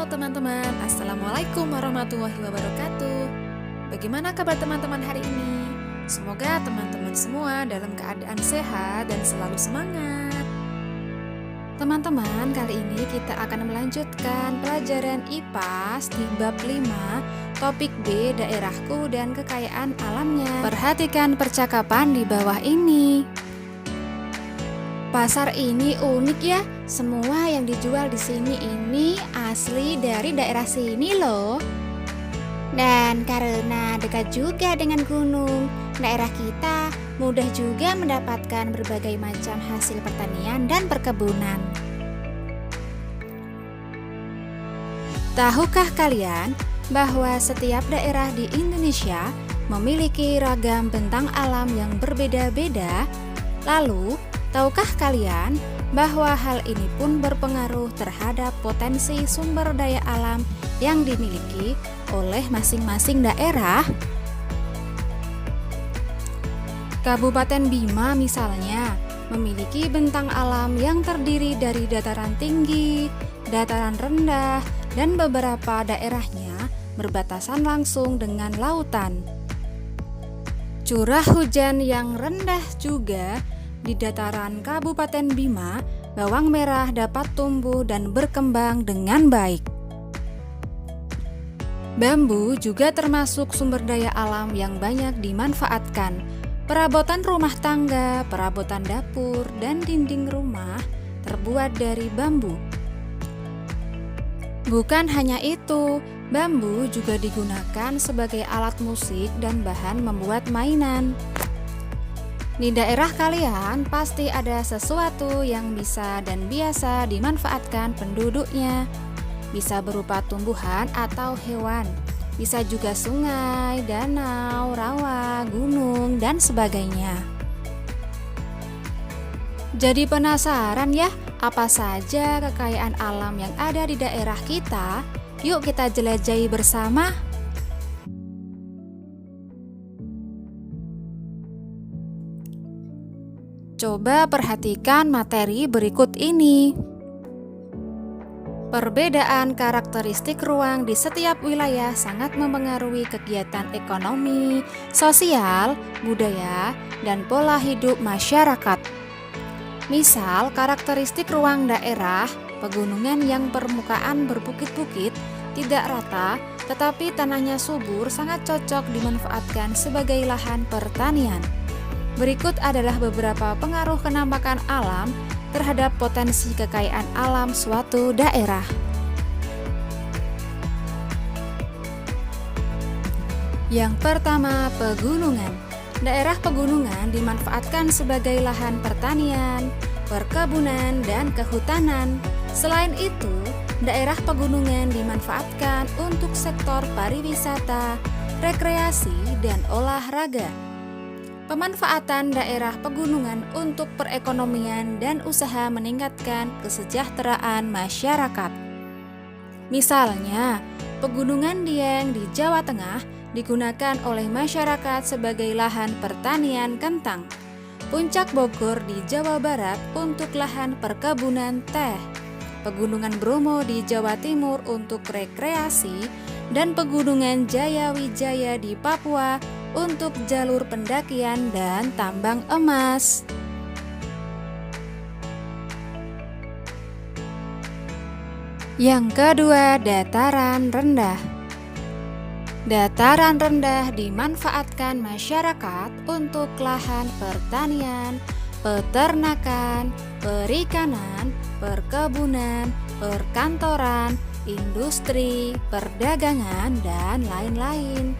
Halo teman-teman, Assalamualaikum warahmatullahi wabarakatuh. Bagaimana kabar teman-teman hari ini? Semoga teman-teman semua dalam keadaan sehat dan selalu semangat. Teman-teman, kali ini kita akan melanjutkan pelajaran IPAS di bab 5, topik B, daerahku dan kekayaan alamnya. Perhatikan percakapan di bawah ini. Pasar ini unik ya, semua yang dijual di sini ini asli dari daerah sini loh. Dan karena dekat juga dengan gunung, daerah kita mudah juga mendapatkan berbagai macam hasil pertanian dan perkebunan. Tahukah kalian bahwa setiap daerah di Indonesia memiliki ragam bentang alam yang berbeda-beda? Lalu, tahukah kalian bahwa hal ini pun berpengaruh terhadap potensi sumber daya alam yang dimiliki oleh masing-masing daerah? Kabupaten Bima misalnya memiliki bentang alam yang terdiri dari dataran tinggi, dataran rendah, dan beberapa daerahnya berbatasan langsung dengan lautan. Curah hujan yang rendah juga. Di dataran Kabupaten Bima, bawang merah dapat tumbuh dan berkembang dengan baik. Bambu juga termasuk sumber daya alam yang banyak dimanfaatkan. Perabotan rumah tangga, perabotan dapur, dan dinding rumah terbuat dari bambu. Bukan hanya itu, bambu juga digunakan sebagai alat musik dan bahan membuat mainan. Di daerah kalian pasti ada sesuatu yang bisa dan biasa dimanfaatkan penduduknya. Bisa berupa tumbuhan atau hewan. Bisa juga sungai, danau, rawa, gunung, dan sebagainya. Jadi penasaran ya, apa saja kekayaan alam yang ada di daerah kita? Yuk kita jelajahi bersama. Coba perhatikan materi berikut ini. Perbedaan karakteristik ruang di setiap wilayah sangat mempengaruhi kegiatan ekonomi, sosial, budaya, dan pola hidup masyarakat. Misal, karakteristik ruang daerah pegunungan yang permukaan berbukit-bukit tidak rata, tetapi tanahnya subur sangat cocok dimanfaatkan sebagai lahan pertanian. Berikut adalah beberapa pengaruh kenampakan alam terhadap potensi kekayaan alam suatu daerah. Yang pertama, pegunungan. Daerah pegunungan dimanfaatkan sebagai lahan pertanian, perkebunan, dan kehutanan. Selain itu, daerah pegunungan dimanfaatkan untuk sektor pariwisata, rekreasi, dan olahraga. Pemanfaatan daerah pegunungan untuk perekonomian dan usaha meningkatkan kesejahteraan masyarakat. Misalnya, Pegunungan Dieng di Jawa Tengah digunakan oleh masyarakat sebagai lahan pertanian kentang. Puncak Bogor di Jawa Barat untuk lahan perkebunan teh. Pegunungan Bromo di Jawa Timur untuk rekreasi, dan Pegunungan Jayawijaya di Papua untuk jalur pendakian dan tambang emas. Yang kedua, dataran rendah. Dataran rendah dimanfaatkan masyarakat untuk lahan pertanian, peternakan, perikanan, perkebunan, perkantoran, industri, perdagangan, dan lain-lain.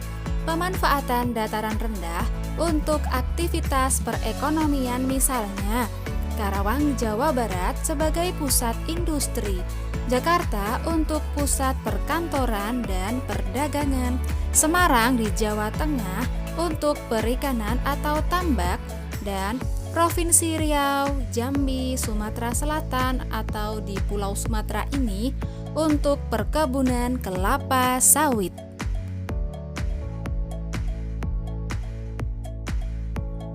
Pemanfaatan dataran rendah untuk aktivitas perekonomian misalnya Karawang, Jawa Barat sebagai pusat industri, Jakarta untuk pusat perkantoran dan perdagangan, Semarang di Jawa Tengah untuk perikanan atau tambak, dan Provinsi Riau, Jambi, Sumatera Selatan atau di Pulau Sumatera ini untuk perkebunan kelapa sawit.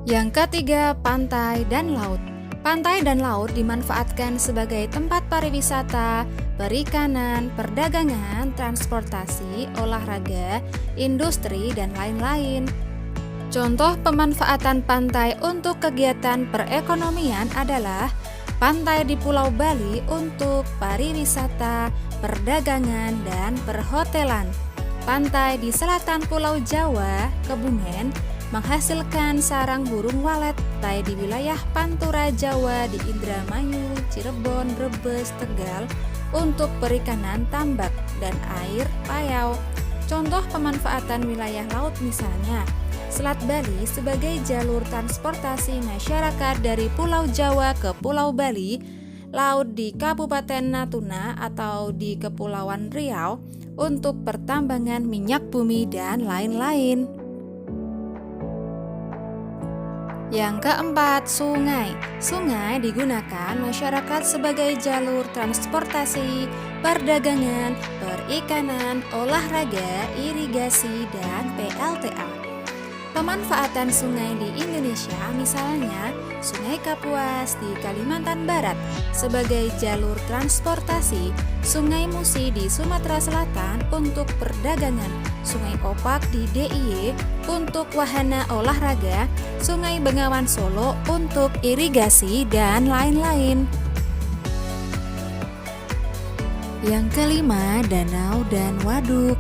Yang ketiga, pantai dan laut. Pantai dan laut dimanfaatkan sebagai tempat pariwisata, perikanan, perdagangan, transportasi, olahraga, industri, dan lain-lain. Contoh pemanfaatan pantai untuk kegiatan perekonomian adalah pantai di Pulau Bali untuk pariwisata, perdagangan, dan perhotelan. Pantai di selatan Pulau Jawa, Kebumen, menghasilkan sarang burung walet. Pantai di wilayah Pantura Jawa di Indramayu, Cirebon, Brebes, Tegal untuk perikanan tambak dan air payau. Contoh pemanfaatan wilayah laut misalnya Selat Bali sebagai jalur transportasi masyarakat dari Pulau Jawa ke Pulau Bali, laut di Kabupaten Natuna atau di Kepulauan Riau untuk pertambangan minyak bumi dan lain-lain. Yang keempat, sungai. Sungai digunakan masyarakat sebagai jalur transportasi, perdagangan, perikanan, olahraga, irigasi, dan PLTA. Pemanfaatan sungai di Indonesia misalnya Sungai Kapuas di Kalimantan Barat sebagai jalur transportasi, Sungai Musi di Sumatera Selatan untuk perdagangan, Sungai Opak di DIY untuk wahana olahraga, Sungai Bengawan Solo untuk irigasi, dan lain-lain. Yang kelima, danau dan waduk.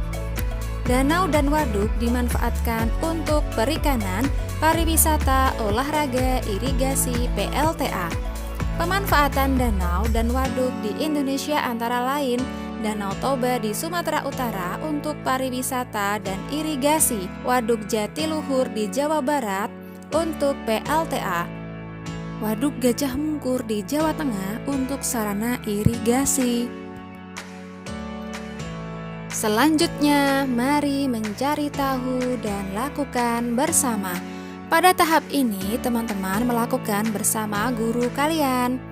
Danau dan waduk dimanfaatkan untuk perikanan, pariwisata, olahraga, irigasi, PLTA. Pemanfaatan danau dan waduk di Indonesia antara lain Danau Toba di Sumatera Utara untuk pariwisata dan irigasi, Waduk Jatiluhur di Jawa Barat untuk PLTA, Waduk Gajah Mungkur di Jawa Tengah untuk sarana irigasi. Selanjutnya, mari mencari tahu dan lakukan bersama. Pada tahap ini, teman-teman melakukan bersama guru kalian.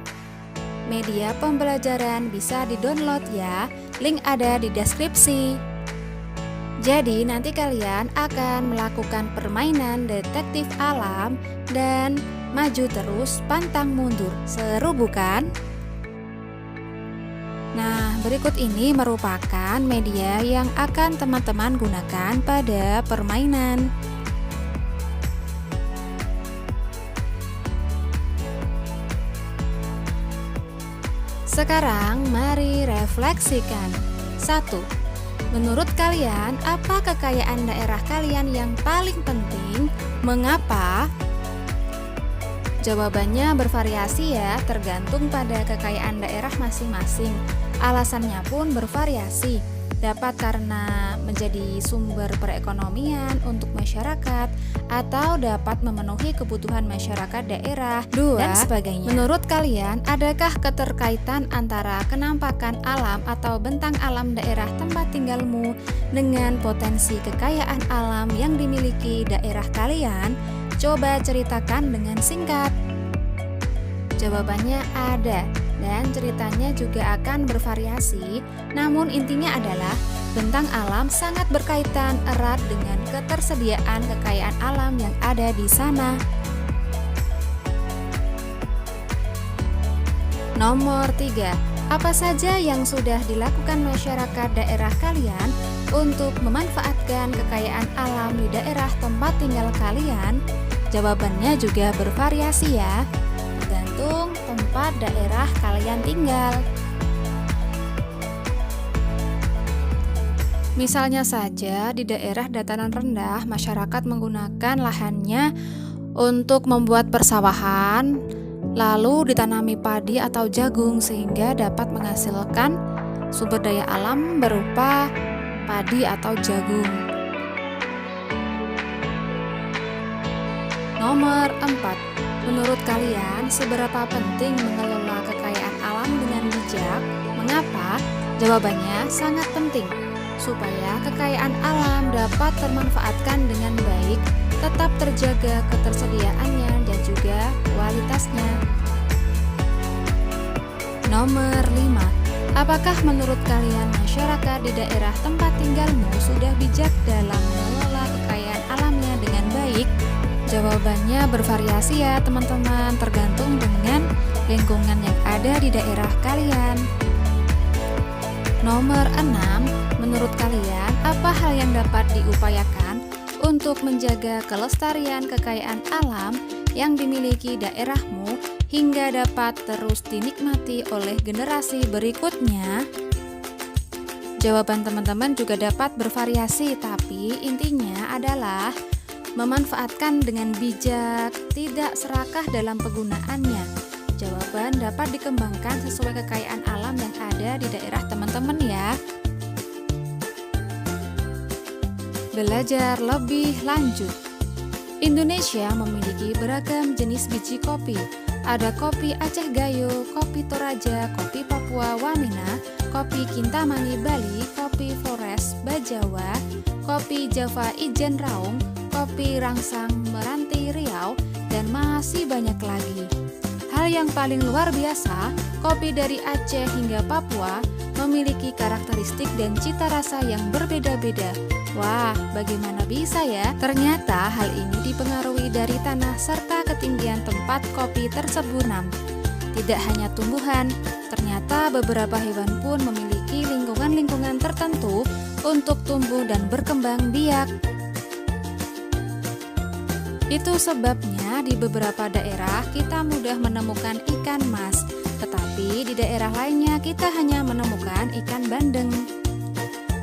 Media pembelajaran bisa di-download ya, link ada di deskripsi. Jadi nanti kalian akan melakukan permainan detektif alam dan maju terus pantang mundur. Seru bukan? Nah, berikut ini merupakan media yang akan teman-teman gunakan pada permainan. Sekarang mari refleksikan. 1. Menurut kalian, apa kekayaan daerah kalian yang paling penting? Mengapa? Jawabannya bervariasi ya, tergantung pada kekayaan daerah masing-masing. Alasannya pun bervariasi, dapat karena menjadi sumber perekonomian untuk masyarakat atau dapat memenuhi kebutuhan masyarakat daerah 2, dan sebagainya. Menurut kalian, adakah keterkaitan antara kenampakan alam atau bentang alam daerah tempat tinggalmu dengan potensi kekayaan alam yang dimiliki daerah kalian? Coba ceritakan dengan singkat. Jawabannya ada, dan ceritanya juga akan bervariasi, namun intinya adalah bentang alam sangat berkaitan erat dengan ketersediaan kekayaan alam yang ada di sana. Nomor 3, apa saja yang sudah dilakukan masyarakat daerah kalian untuk memanfaatkan kekayaan alam di daerah tempat tinggal kalian? Jawabannya juga bervariasi ya, tergantung tempat daerah kalian tinggal. Misalnya saja di daerah dataran rendah, masyarakat menggunakan lahannya untuk membuat persawahan, lalu ditanami padi atau jagung sehingga dapat menghasilkan sumber daya alam berupa padi atau jagung. Nomor 4, menurut kalian seberapa penting mengelola kekayaan alam dengan bijak? Mengapa? Jawabannya sangat penting, supaya kekayaan alam dapat termanfaatkan dengan baik, tetap terjaga ketersediaannya dan juga kualitasnya. Nomor 5, apakah menurut kalian masyarakat di daerah tempat tinggalmu sudah bijak dalam mengelola kekayaan alamnya dengan baik? Jawabannya bervariasi ya teman-teman, tergantung dengan lingkungan yang ada di daerah kalian. Nomor 6, menurut kalian apa hal yang dapat diupayakan untuk menjaga kelestarian kekayaan alam yang dimiliki daerahmu hingga dapat terus dinikmati oleh generasi berikutnya? Jawaban teman-teman juga dapat bervariasi, tapi intinya adalah memanfaatkan dengan bijak, tidak serakah dalam penggunaannya. Jawaban dapat dikembangkan sesuai kekayaan alam yang ada di daerah teman-teman ya. Belajar lebih lanjut. Indonesia memiliki beragam jenis biji kopi. Ada kopi Aceh Gayo, kopi Toraja, kopi Papua Wamena, kopi Kintamani Bali, kopi Flores Bajawa, kopi Java Ijen Raung, kopi Rangsang Meranti Riau, dan masih banyak lagi. Hal yang paling luar biasa, kopi dari Aceh hingga Papua memiliki karakteristik dan cita rasa yang berbeda-beda. Wah, bagaimana bisa ya? Ternyata hal ini dipengaruhi dari tanah serta ketinggian tempat kopi tersebut. Tidak hanya tumbuhan, ternyata beberapa hewan pun memiliki lingkungan-lingkungan tertentu untuk tumbuh dan berkembang biak. Itu sebabnya di beberapa daerah kita mudah menemukan ikan mas, tetapi di daerah lainnya kita hanya menemukan ikan bandeng.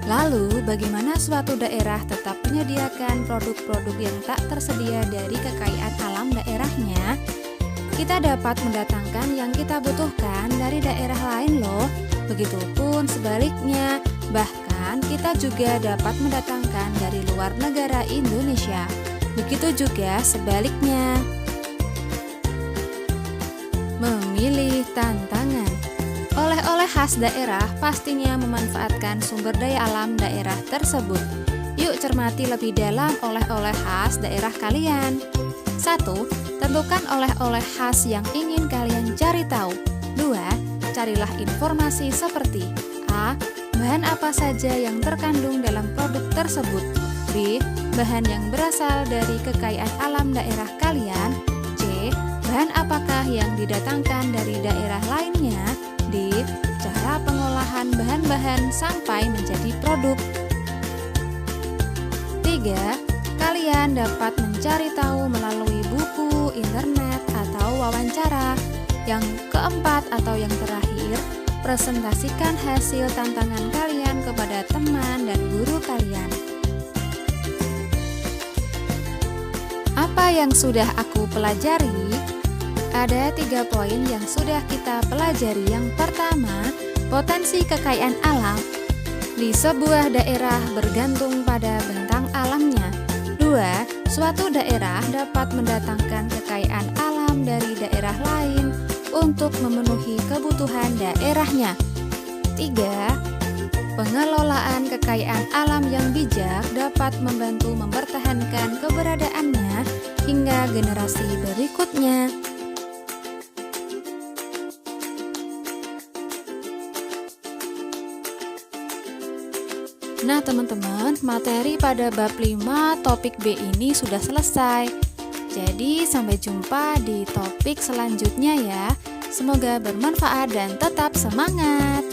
Lalu, bagaimana suatu daerah tetap menyediakan produk-produk yang tak tersedia dari kekayaan alam daerahnya? Kita dapat mendatangkan yang kita butuhkan dari daerah lain loh. Begitupun sebaliknya, bahkan kita juga dapat mendatangkan dari luar negara Indonesia. Begitu juga sebaliknya. Memilih tantangan. Oleh-oleh khas daerah pastinya memanfaatkan sumber daya alam daerah tersebut. Yuk cermati lebih dalam oleh-oleh khas daerah kalian. 1. Tentukan oleh-oleh khas yang ingin kalian cari tahu. 2. Carilah informasi seperti A. Bahan apa saja yang terkandung dalam produk tersebut. B. Bahan yang berasal dari kekayaan alam daerah kalian. C. Bahan apakah yang didatangkan dari daerah lainnya. D. Cara pengolahan bahan-bahan sampai menjadi produk. 3. Kalian dapat mencari tahu melalui buku, internet, atau wawancara. Yang keempat atau yang terakhir, presentasikan hasil tantangan kalian kepada teman dan guru kalian. Apa yang sudah aku pelajari? Ada 3 poin yang sudah kita pelajari. Yang pertama, potensi kekayaan alam. Di sebuah daerah bergantung pada bentang alamnya. 2. Suatu daerah dapat mendatangkan kekayaan alam dari daerah lain untuk memenuhi kebutuhan daerahnya. 3. Pengelolaan kekayaan alam yang bijak dapat membantu mempertahankan keberadaannya hingga generasi berikutnya. Nah teman-teman, materi pada bab 5 topik B ini sudah selesai. Jadi sampai jumpa di topik selanjutnya ya. Semoga bermanfaat dan tetap semangat.